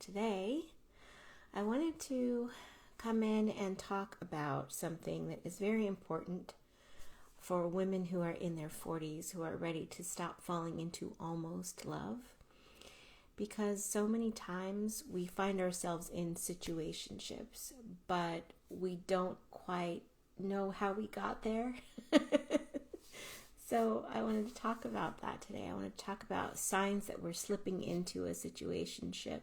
today I wanted to come in and talk about something that is very important for women who are in their 40s, who are ready to stop falling into almost love. Because so many times we find ourselves in situationships, but we don't quite know how we got there. So I wanted to talk about that today. I want to talk about signs that we're slipping into a situationship,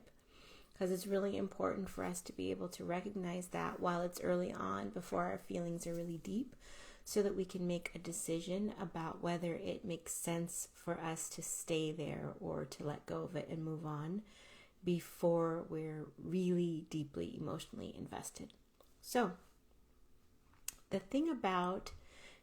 because it's really important for us to be able to recognize that while it's early on, before our feelings are really deep, so that we can make a decision about whether it makes sense for us to stay there or to let go of it and move on before we're really deeply emotionally invested. So the thing about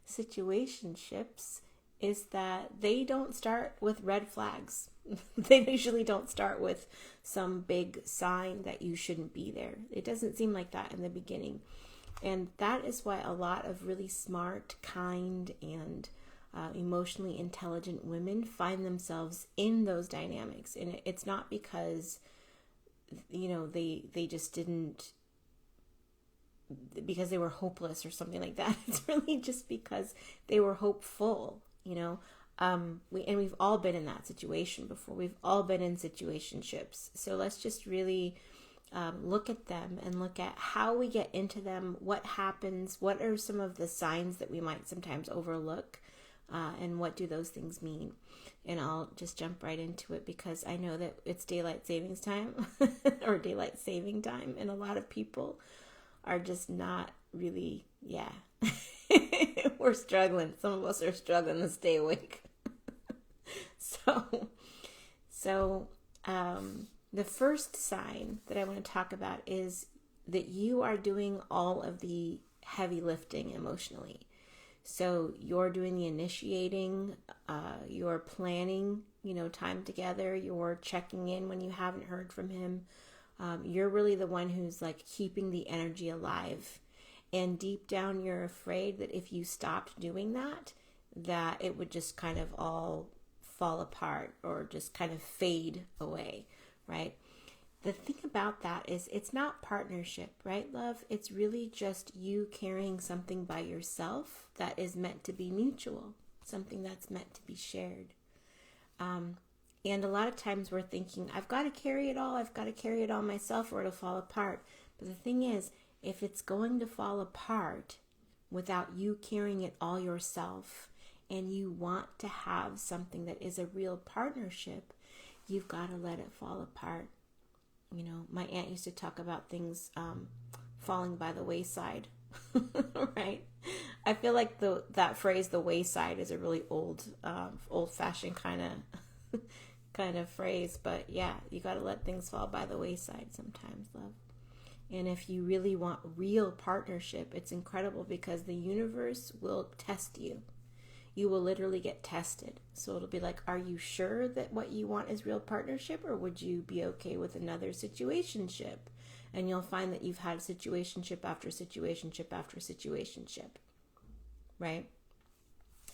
situationships is that they don't start with red flags. They usually don't start with some big sign that you shouldn't be there. It doesn't seem like that in the beginning. And that is why a lot of really smart, kind, and emotionally intelligent women find themselves in those dynamics. And it's not because, they just didn't, because they were hopeless or something like that. It's really just because they were hopeful, we've all been in that situation before. We've all been in situationships. So let's just really look at them and look at how we get into them, what happens, what are some of the signs that we might sometimes overlook, and what do those things mean. And I'll just jump right into it because I know that it's daylight savings time or daylight saving time, and a lot of people are just not really, we're struggling. Some of us are struggling to stay awake. So the first sign that I want to talk about is that you are doing all of the heavy lifting emotionally. So you're doing the initiating, you're planning, time together, you're checking in when you haven't heard from him. You're really the one who's like keeping the energy alive. And deep down, you're afraid that if you stopped doing that it would just kind of all fall apart or just kind of fade away, right? The thing about that is it's not partnership, right, love? It's really just you carrying something by yourself that is meant to be mutual, something that's meant to be shared. And a lot of times we're thinking, I've got to carry it all myself or it'll fall apart. But the thing is, if it's going to fall apart without you carrying it all yourself, and you want to have something that is a real partnership, you've got to let it fall apart. My aunt used to talk about things falling by the wayside, right? I feel like that phrase, the wayside, is a really old-fashioned kind of phrase. But yeah, you got to let things fall by the wayside sometimes, love. And if you really want real partnership, it's incredible because the universe will test you. You will literally get tested. So it'll be like, are you sure that what you want is real partnership, or would you be okay with another situationship? And you'll find that you've had situationship after situationship after situationship, right?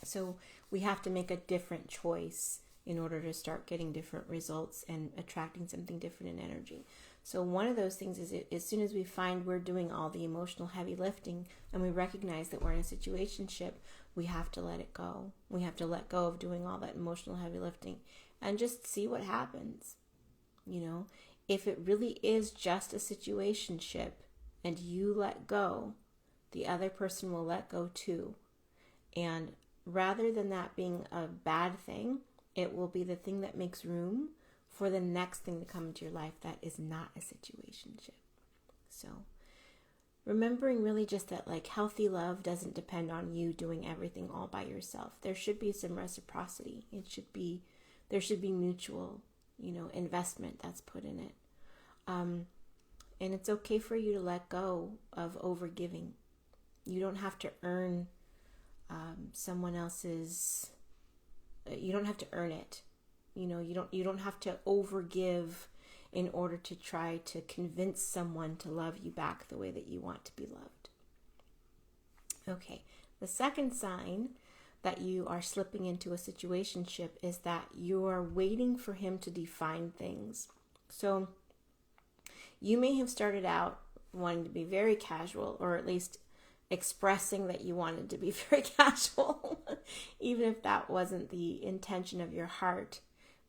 So we have to make a different choice in order to start getting different results and attracting something different in energy. So one of those things is as soon as we find we're doing all the emotional heavy lifting and we recognize that we're in a situationship, we have to let it go. We have to let go of doing all that emotional heavy lifting and just see what happens. If it really is just a situationship and you let go, the other person will let go too. And rather than that being a bad thing, it will be the thing that makes room for the next thing to come into your life that is not a situationship. So remembering really just that healthy love doesn't depend on you doing everything all by yourself. There should be some reciprocity. There should be mutual, investment that's put in it. And it's okay for you to let go of overgiving. You don't have to earn someone else's. You don't have to earn it. You don't have to overgive in order to try to convince someone to love you back the way that you want to be loved. Okay, the second sign that you are slipping into a situationship is that you are waiting for him to define things. So you may have started out wanting to be very casual, or at least expressing that you wanted to be very casual, even if that wasn't the intention of your heart,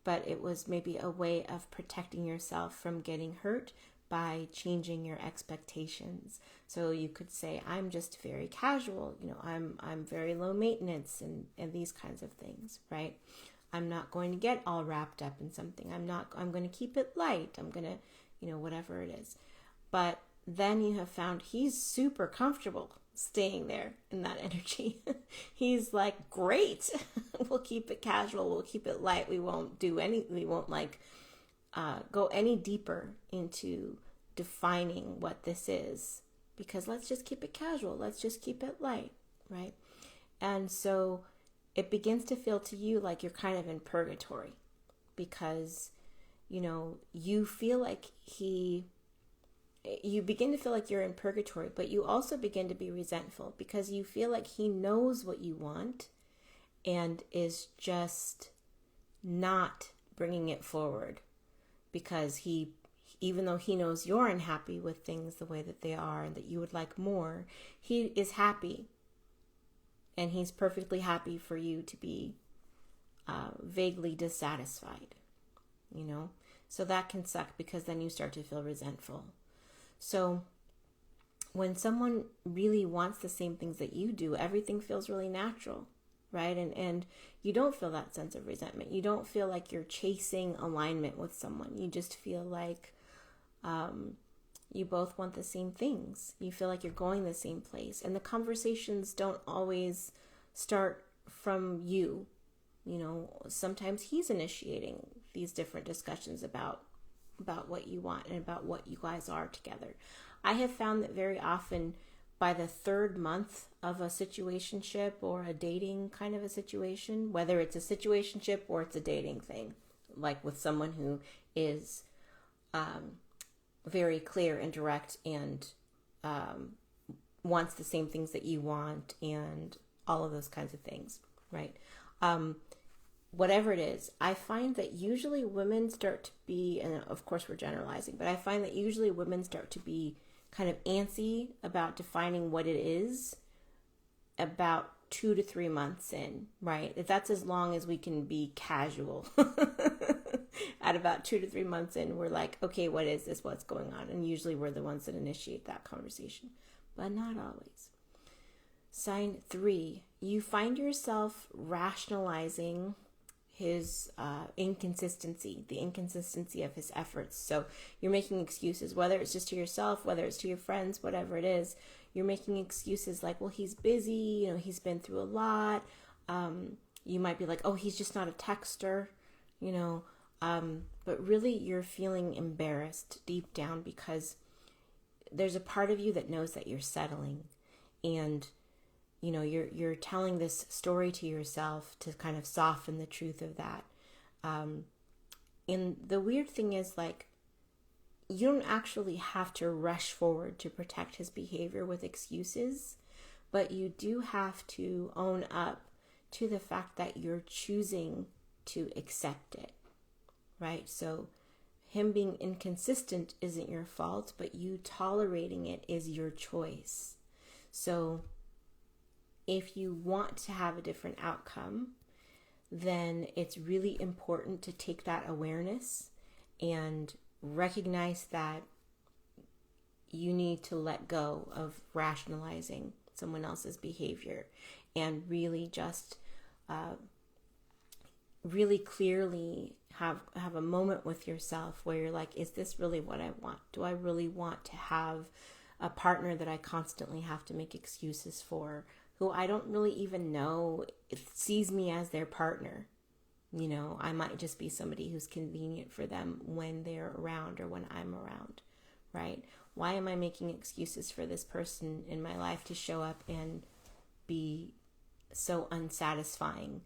but it was maybe a way of protecting yourself from getting hurt by changing your expectations. So you could say, I'm just very casual, I'm very low maintenance, and these kinds of things, right? I'm not going to get all wrapped up in something. I'm going to keep it light. I'm going to, whatever it is. But then you have found he's super comfortable staying there in that energy. He's like, great, we'll keep it casual, we'll keep it light, we won't go any deeper into defining what this is, because let's just keep it casual, let's just keep it light, right? And so it begins to feel to you like you're kind of in purgatory, because you feel like you begin to feel like you're in purgatory, but you also begin to be resentful because you feel like he knows what you want and is just not bringing it forward, because even though he knows you're unhappy with things the way that they are and that you would like more, he is happy, and he's perfectly happy for you to be vaguely dissatisfied, so that can suck, because then you start to feel resentful. So when someone really wants the same things that you do, everything feels really natural, right? And you don't feel that sense of resentment. You don't feel like you're chasing alignment with someone. You just feel like you both want the same things. You feel like you're going the same place. And the conversations don't always start from you. Sometimes he's initiating these different discussions about what you want and about what you guys are together. I have found that very often by the third month of a situationship or a dating kind of a situation, whether it's a situationship or it's a dating thing, like with someone who is very clear and direct and wants the same things that you want and all of those kinds of things, right? Whatever it is, I find that usually women start to be, and of course we're generalizing, but I find that usually women start to be kind of antsy about defining what it is about 2 to 3 months in, right? If that's as long as we can be casual. At about 2 to 3 months in, we're like, okay, what is this? What's going on? And usually we're the ones that initiate that conversation, but not always. Sign 3, you find yourself rationalizing his inconsistency, the inconsistency of his efforts. So you're making excuses, whether it's just to yourself, whether it's to your friends, whatever it is. You're making excuses like, well, he's busy, he's been through a lot. You might be like, oh, he's just not a texter, but really you're feeling embarrassed deep down because there's a part of you that knows that you're settling, and you're telling this story to yourself to kind of soften the truth of that. And the weird thing is, like, you don't actually have to rush forward to protect his behavior with excuses, but you do have to own up to the fact that you're choosing to accept it, right? So him being inconsistent isn't your fault, but you tolerating it is your choice. So if you want to have a different outcome, then it's really important to take that awareness and recognize that you need to let go of rationalizing someone else's behavior and really just really clearly have a moment with yourself where you're like, is this really what I want? Do I really want to have a partner that I constantly have to make excuses for, who I don't really even know sees me as their partner? I might just be somebody who's convenient for them when they're around or when I'm around, right? Why am I making excuses for this person in my life to show up and be so unsatisfying?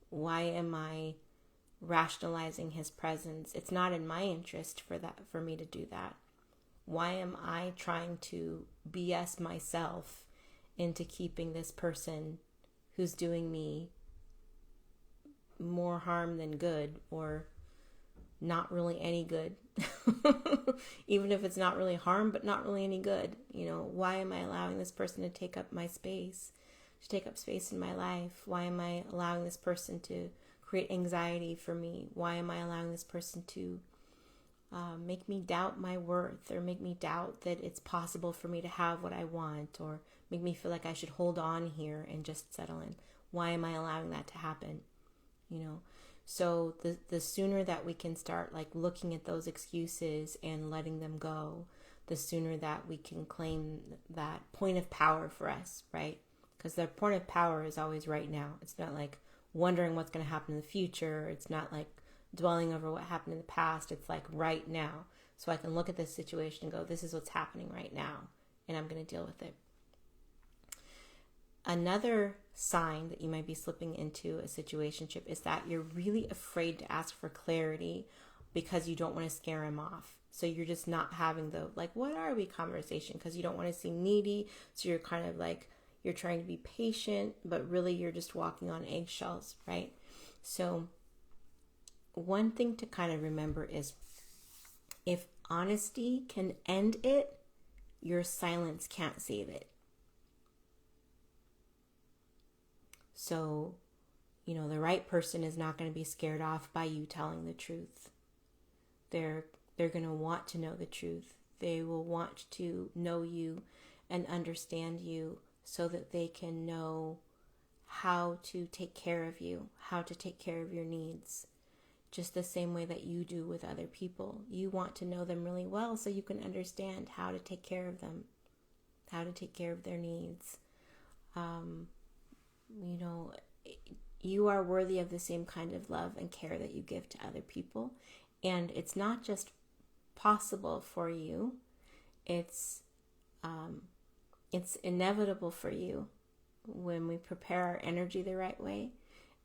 Why am I rationalizing his presence? It's not in my interest for me to do that. Why am I trying to BS myself into keeping this person who's doing me more harm than good, or not really any good. Even if it's not really harm, but not really any good. Why am I allowing this person to take up my space, to take up space in my life? Why am I allowing this person to create anxiety for me? Why am I allowing this person to make me doubt my worth, or make me doubt that it's possible for me to have what I want, or make me feel like I should hold on here and just settle in? Why am I allowing that to happen? So the sooner that we can start like looking at those excuses and letting them go, the sooner that we can claim that point of power for us, right? Because the point of power is always right now. It's not like wondering what's going to happen in the future. It's not like dwelling over what happened in the past. It's like right now. So I can look at this situation and go, this is what's happening right now, and I'm going to deal with it. Another sign that you might be slipping into a situationship is that you're really afraid to ask for clarity because you don't want to scare him off. So you're just not having the like, what are we conversation, because you don't want to seem needy. So you're kind of like, you're trying to be patient, but really you're just walking on eggshells, right? So one thing to kind of remember is, if honesty can end it, your silence can't save it. So, the right person is not going to be scared off by you telling the truth. They're going to want to know the truth. They will want to know you and understand you so that they can know how to take care of you, how to take care of your needs, just the same way that you do with other people. You want to know them really well so you can understand how to take care of them, how to take care of their needs. You are worthy of the same kind of love and care that you give to other people. And it's not just possible for you, it's inevitable for you when we prepare our energy the right way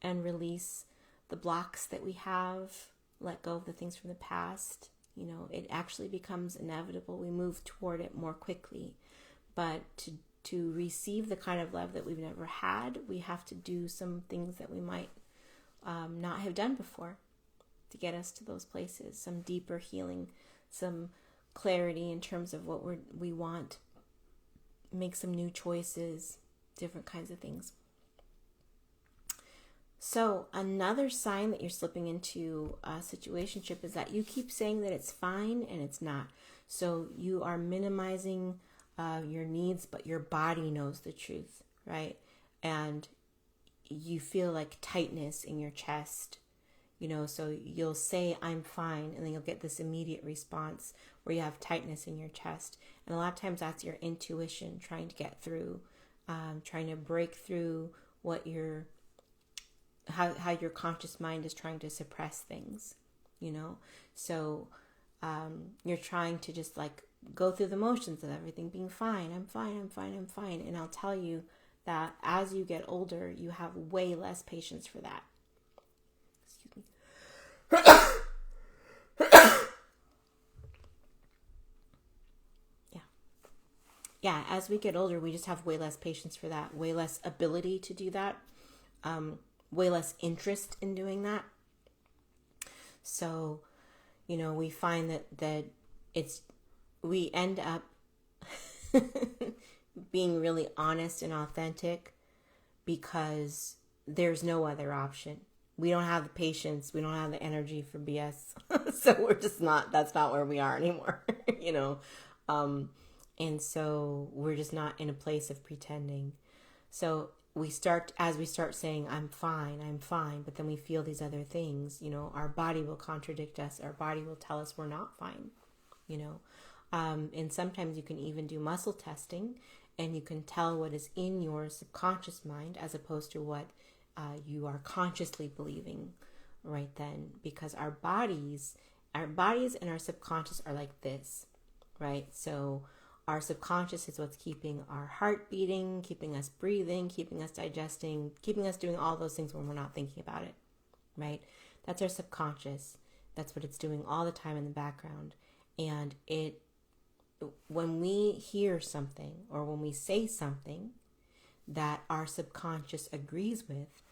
and release the blocks that we have, let go of the things from the past. It actually becomes inevitable. We move toward it more quickly. But to receive the kind of love that we've never had, we have to do some things that we might not have done before to get us to those places. Some deeper healing, some clarity in terms of what we want, make some new choices, different kinds of things. So another sign that you're slipping into a situationship is that you keep saying that it's fine and it's not. So you are minimizing your needs, but your body knows the truth, right? And you feel like tightness in your chest, so you'll say, I'm fine, and then you'll get this immediate response where you have tightness in your chest. And a lot of times that's your intuition trying to get through, trying to break through how your conscious mind is trying to suppress things, So you're trying to just like go through the motions of everything being fine. I'm fine. And I'll tell you that as you get older, you have way less patience for that. Excuse me. Yeah, as we get older, we just have way less patience for that, way less ability to do that, way less interest in doing that. So, we find that we end up being really honest and authentic because there's no other option. We don't have the patience. We don't have the energy for BS. So we're just that's not where we are anymore, and so we're just not in a place of pretending. So as we start saying, I'm fine, but then we feel these other things, our body will contradict us. Our body will tell us we're not fine, and sometimes you can even do muscle testing and you can tell what is in your subconscious mind as opposed to what you are consciously believing right then, because our bodies and our subconscious are like this, right? So our subconscious is what's keeping our heart beating, keeping us breathing, keeping us digesting, keeping us doing all those things when we're not thinking about it, right? That's our subconscious. That's what it's doing all the time in the background. And when we hear something or when we say something that our subconscious agrees with,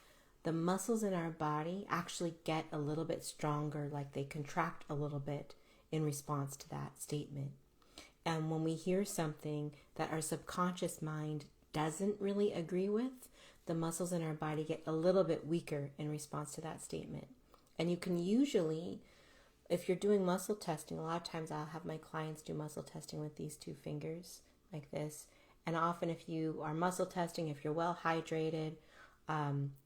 the muscles in our body actually get a little bit stronger, like they contract a little bit in response to that statement. And when we hear something that our subconscious mind doesn't really agree with, the muscles in our body get a little bit weaker in response to that statement. And you can usually, if you're doing muscle testing, a lot of times I'll have my clients do muscle testing with these two fingers like this. And often if you are muscle testing, if you're well hydrated,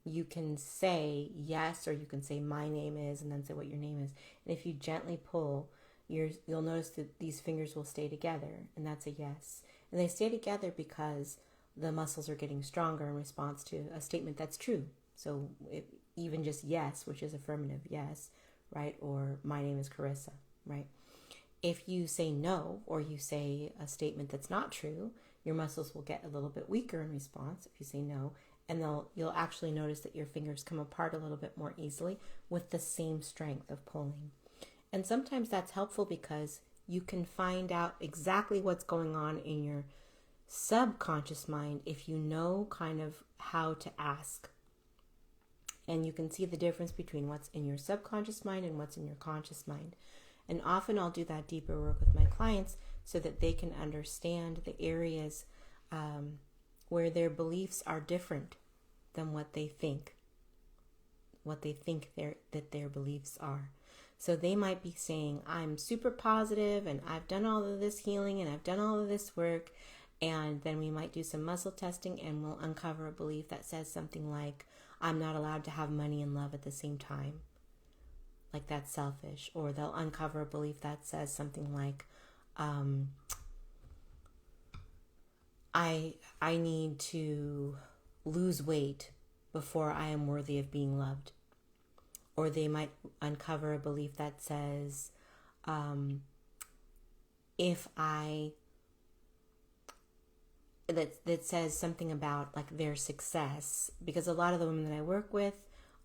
you can say yes, or you can say my name is, and then say what your name is. And if you gently pull, you'll notice that these fingers will stay together, and that's a yes. And they stay together because the muscles are getting stronger in response to a statement that's true. So even just yes, which is affirmative, yes, right? Or my name is Carisa, right? If you say no, or you say a statement that's not true, your muscles will get a little bit weaker in response if you say no, and you'll actually notice that your fingers come apart a little bit more easily with the same strength of pulling. And sometimes that's helpful because you can find out exactly what's going on in your subconscious mind if you know kind of how to ask. And you can see the difference between what's in your subconscious mind and what's in your conscious mind. And often I'll do that deeper work with my clients so that they can understand the areas where their beliefs are different than what they think that their beliefs are. So they might be saying, I'm super positive and I've done all of this healing and I've done all of this work. And then we might do some muscle testing and we'll uncover a belief that says something like, I'm not allowed to have money and love at the same time. Like that's selfish. Or they'll uncover a belief that says something like, I need to lose weight before I am worthy of being loved. Or they might uncover a belief that says, that says something about like their success, because a lot of the women that I work with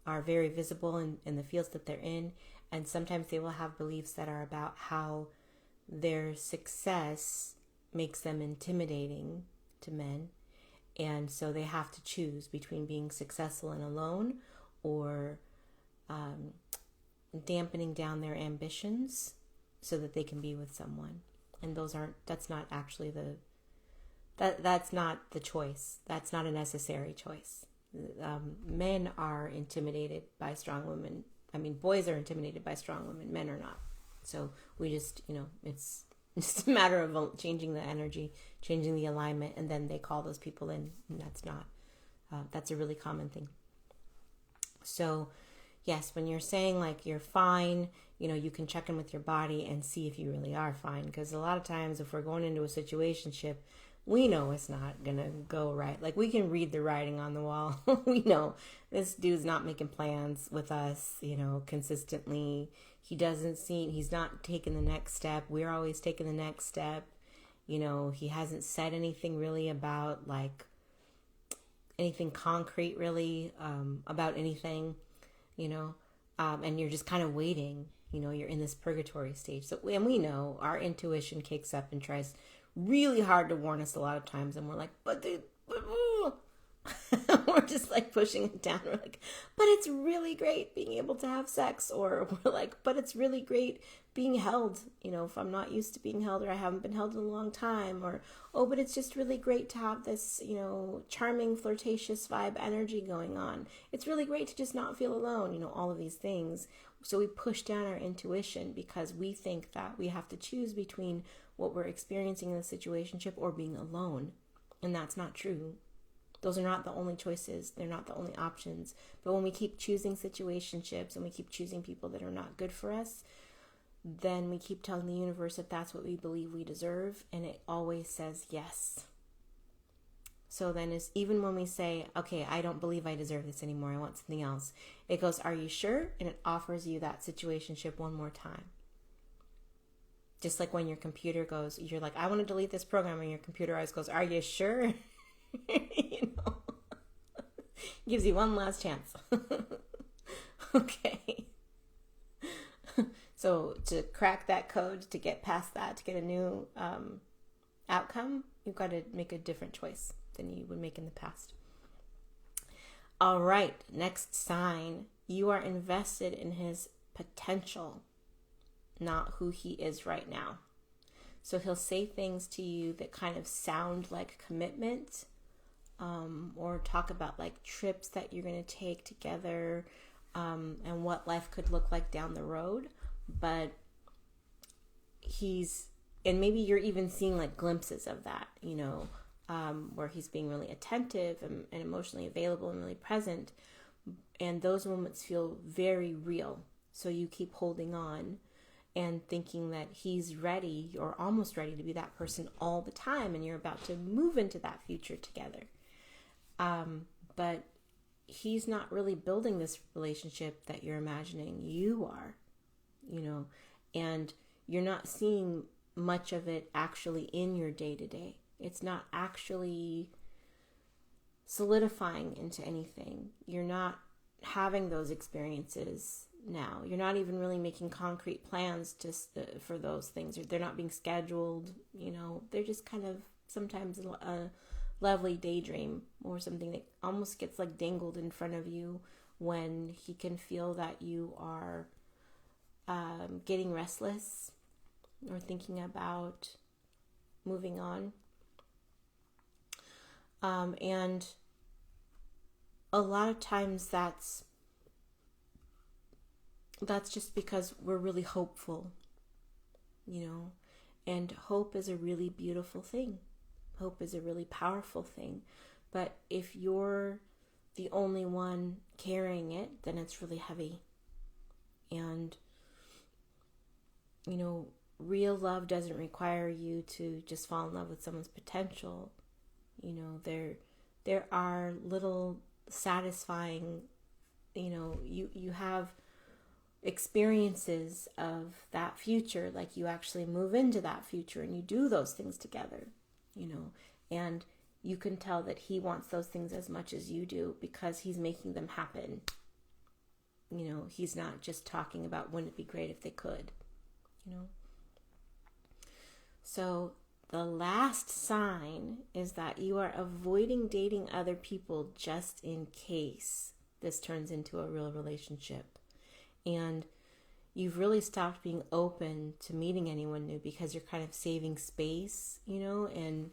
are very visible in the fields that they're in, and sometimes they will have beliefs that are about how their success makes them intimidating to men, and so they have to choose between being successful and alone or dampening down their ambitions so that they can be with someone. And that's not the choice. That's not a necessary choice. Men are intimidated by strong women. I mean, boys are intimidated by strong women. Men are not. So we just, it's just a matter of changing the energy, changing the alignment, and then they call those people in. And that's a really common thing. So yes, when you're saying like you're fine, you can check in with your body and see if you really are fine. Because a lot of times if we're going into a situationship, we know it's not going to go right. Like we can read the writing on the wall. We know this dude's not making plans with us, consistently. He's not taking the next step. We're always taking the next step. He hasn't said anything really about like anything concrete really about anything, and you're just kind of waiting, you're in this purgatory stage. So, and we know our intuition kicks up and tries really hard to warn us a lot of times, and we're like, but we're just like pushing it down. We're like, but it's really great being able to have sex, or we're like, but it's really great being held, if I'm not used to being held or I haven't been held in a long time, or, oh, but it's just really great to have this, charming, flirtatious vibe energy going on. It's really great to just not feel alone, all of these things. So we push down our intuition because we think that we have to choose between what we're experiencing in the situationship or being alone. And that's not true. Those are not the only choices. They're not the only options. But when we keep choosing situationships and we keep choosing people that are not good for us, then we keep telling the universe that that's what we believe we deserve, and it always says yes. So then even when we say, okay, I don't believe I deserve this anymore, I want something else, it goes, are you sure? And it offers you that situationship one more time. Just like when your computer goes, you're like, I want to delete this program, and your computer always goes, are you sure? Gives you one last chance. Okay. So to crack that code, to get past that, to get a new outcome, you've got to make a different choice than you would make in the past. All right, next sign. You are invested in his potential, not who he is right now. So he'll say things to you that kind of sound like commitment, or talk about like trips that you're going to take together, and what life could look like down the road. But and maybe you're even seeing like glimpses of that, where he's being really attentive and emotionally available and really present. And those moments feel very real. So you keep holding on and thinking that he's ready or almost ready to be that person all the time, and you're about to move into that future together. But he's not really building this relationship that you're imagining. You are, and you're not seeing much of it actually in your day-to-day. It's not actually solidifying into anything. You're not having those experiences now. You're not even really making concrete plans for those things. They're not being scheduled, they're just kind of sometimes a lovely daydream or something that almost gets like dangled in front of you when he can feel that you are getting restless or thinking about moving on. And a lot of times that's just because we're really hopeful, and hope is a really beautiful thing. Hope is a really powerful thing. But if you're the only one carrying it, then it's really heavy. And, real love doesn't require you to just fall in love with someone's potential. There are little satisfying, you have experiences of that future, like you actually move into that future and you do those things together, and you can tell that he wants those things as much as you do because he's making them happen. He's not just talking about wouldn't it be great if they could, So the last sign is that you are avoiding dating other people just in case this turns into a real relationship. And you've really stopped being open to meeting anyone new because you're kind of saving space, and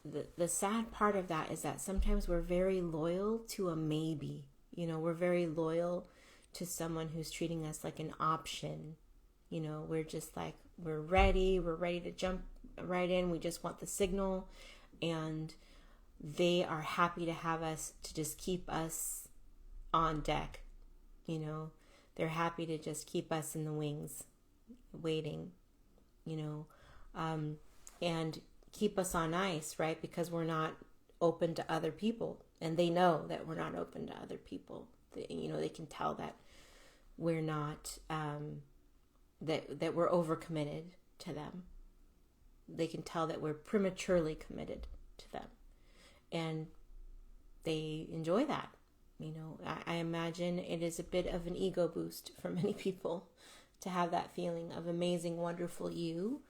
the sad part of that is that sometimes we're very loyal to a maybe, we're very loyal to someone who's treating us like an option. We're just like, we're ready to jump right in. We just want the signal, and they are happy to have us to just keep us on deck. They're happy to just keep us in the wings waiting, and keep us on ice, right? Because we're not open to other people, and they know that we're not open to other people. They can tell that we're not, that we're overcommitted to them. They can tell that we're prematurely committed to them, and they enjoy that. I imagine it is a bit of an ego boost for many people to have that feeling of amazing, wonderful you,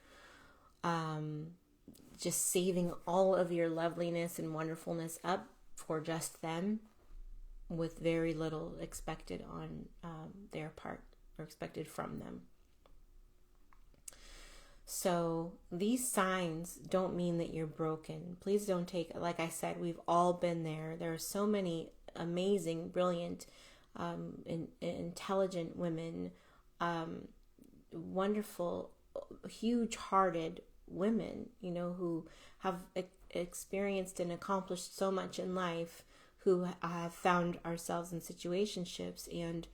just saving all of your loveliness and wonderfulness up for just them, with very little expected on their part or expected from them. So these signs don't mean that you're broken. Please don't take, like I said, we've all been there. There are so many amazing, brilliant, intelligent women, wonderful, huge-hearted women, who have experienced and accomplished so much in life, who have found ourselves in situationships. And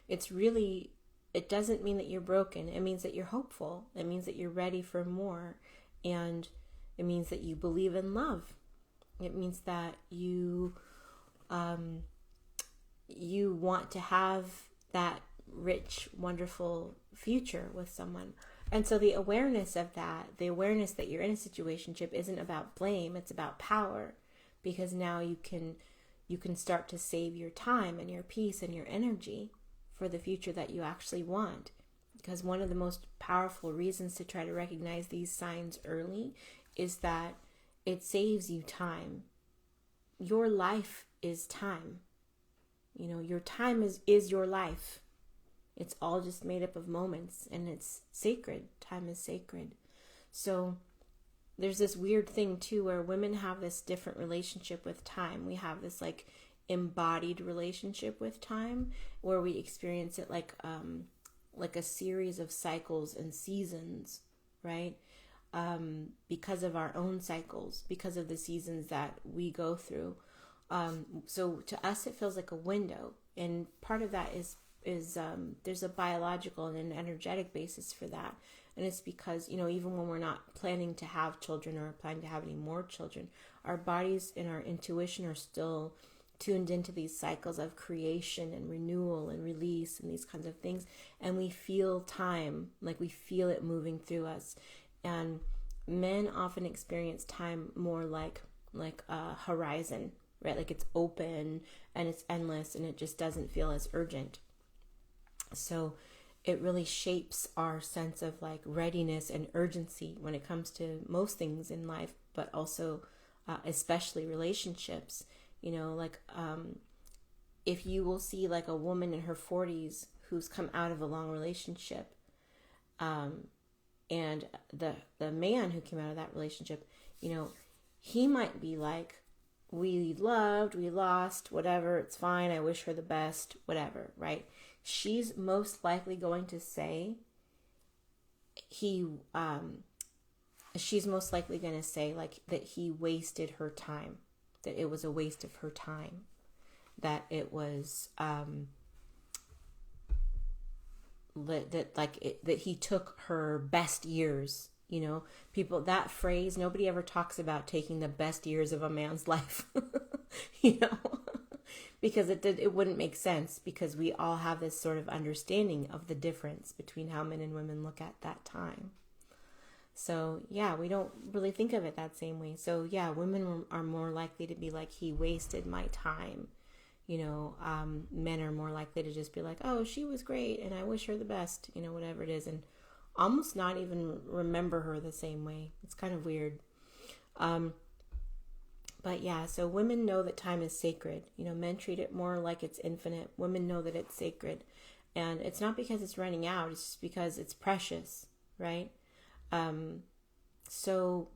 it doesn't mean that you're broken. It means that you're hopeful. It means that you're ready for more. And it means that you believe in love. It means that you want to have that rich, wonderful future with someone. And so the awareness of that, the awareness that you're in a situationship isn't about blame, it's about power. Because now you can start to save your time and your peace and your energy for the future that you actually want. Because one of the most powerful reasons to try to recognize these signs early is that it saves you time. Your life is time. Your time is your life. It's all just made up of moments, and it's sacred. Time is sacred. So there's this weird thing too where women have this different relationship with time. We have this like embodied relationship with time where we experience it like a series of cycles and seasons, right? Because of our own cycles, because of the seasons that we go through. So to us, it feels like a window, and part of that is there's a biological and an energetic basis for that. And it's because, even when we're not planning to have children or planning to have any more children, our bodies and our intuition are still tuned into these cycles of creation and renewal and release and these kinds of things. And we feel time, like we feel it moving through us. And men often experience time more like a horizon, right? Like it's open and it's endless and it just doesn't feel as urgent. So it really shapes our sense of like readiness and urgency when it comes to most things in life, but also especially relationships. If you will see like a woman in her 40s who's come out of a long relationship, and the man who came out of that relationship, he might be like, we loved, we lost, whatever, it's fine, I wish her the best, whatever, right? She's most likely going to say she's most likely going to say like that he wasted her time, that it was a waste of her time, that it was that he took her best years. People, that phrase, nobody ever talks about taking the best years of a man's life, because it wouldn't make sense, because we all have this sort of understanding of the difference between how men and women look at that time. So yeah, we don't really think of it that same way. So yeah, women are more likely to be like, he wasted my time. Men are more likely to just be like, oh, she was great and I wish her the best, whatever it is, and almost not even remember her the same way. It's kind of weird. But yeah, so women know that time is sacred. Men treat it more like it's infinite. Women know that it's sacred. And it's not because it's running out, it's just because it's precious, right? So,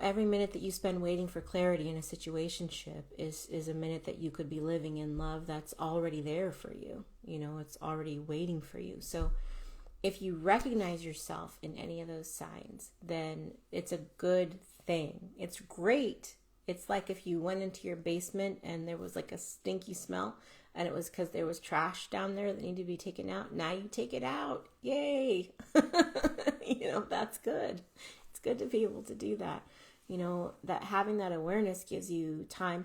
every minute that you spend waiting for clarity in a situationship is a minute that you could be living in love that's already there for you. It's already waiting for you. So if you recognize yourself in any of those signs, then it's a good thing. It's great. It's like if you went into your basement and there was like a stinky smell, and it was because there was trash down there that needed to be taken out. Now you take it out. Yay. That's good. It's good to be able to do that. That having that awareness gives you time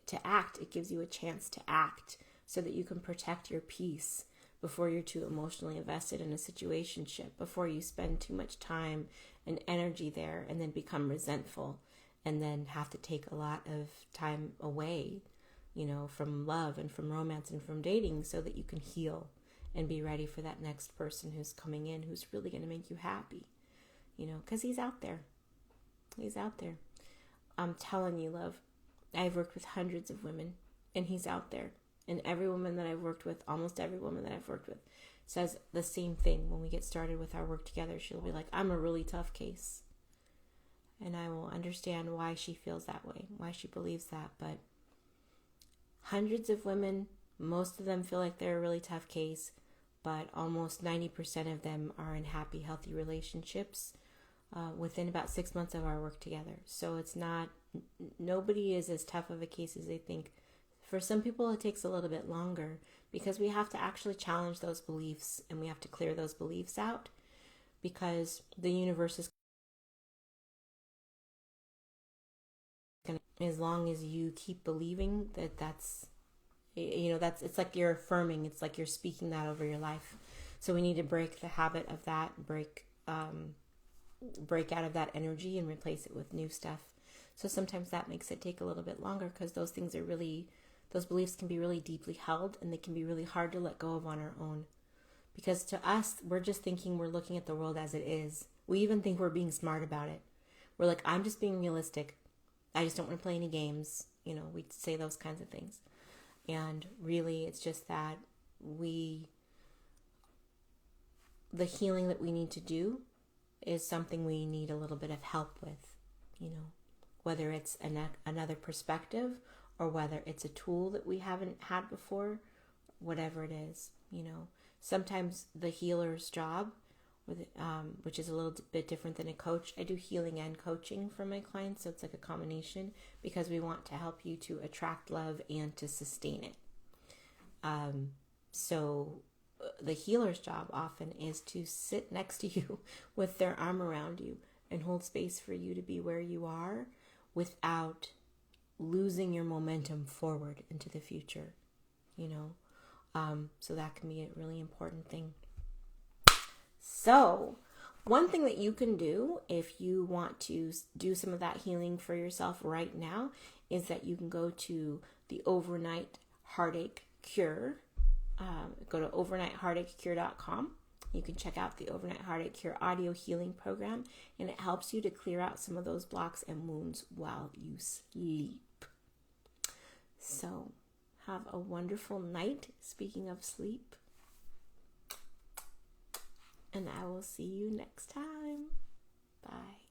to act. It gives you a chance to act so that you can protect your peace before you're too emotionally invested in a situationship, before you spend too much time and energy there and then become resentful and then have to take a lot of time away, from love and from romance and from dating, so that you can heal and be ready for that next person who's coming in, who's really going to make you happy, because he's out there. He's out there. I'm telling you, love, I've worked with hundreds of women, and he's out there. And every woman that I've worked with, almost every woman that I've worked with, says the same thing. When we get started with our work together, she'll be like, I'm a really tough case. And I will understand why she feels that way, why she believes that. But hundreds of women, most of them feel like they're a really tough case, but almost 90% of them are in happy, healthy relationships within about 6 months of our work together. So it's not, nobody is as tough of a case as they think. For some people, it takes a little bit longer because we have to actually challenge those beliefs, and we have to clear those beliefs out, because the universe is going to, as long as you keep believing that's, it's like you're affirming, it's like you're speaking that over your life. So we need to break the habit of that, break out of that energy and replace it with new stuff. So sometimes that makes it take a little bit longer, because those things are really, those beliefs can be really deeply held, and they can be really hard to let go of on our own. Because to us, we're just thinking, we're looking at the world as it is. We even think we're being smart about it. We're like, I'm just being realistic. I just don't want to play any games. We'd say those kinds of things. And really, it's just that the healing that we need to do is something we need a little bit of help with, whether it's another perspective or whether it's a tool that we haven't had before, whatever it is, Sometimes the healer's job, which is a little bit different than a coach. I do healing and coaching for my clients, so it's like a combination because we want to help you to attract love and to sustain it. So the healer's job often is to sit next to you with their arm around you and hold space for you to be where you are without losing your momentum forward into the future, so that can be a really important thing. So one thing that you can do if you want to do some of that healing for yourself right now is that you can go to the Overnight Heartache Cure. Go to overnightheartachecure.com. You can check out the Overnight Heartache Cure audio healing program, and it helps you to clear out some of those blocks and wounds while you sleep. So have a wonderful night, speaking of sleep. And I will see you next time. Bye.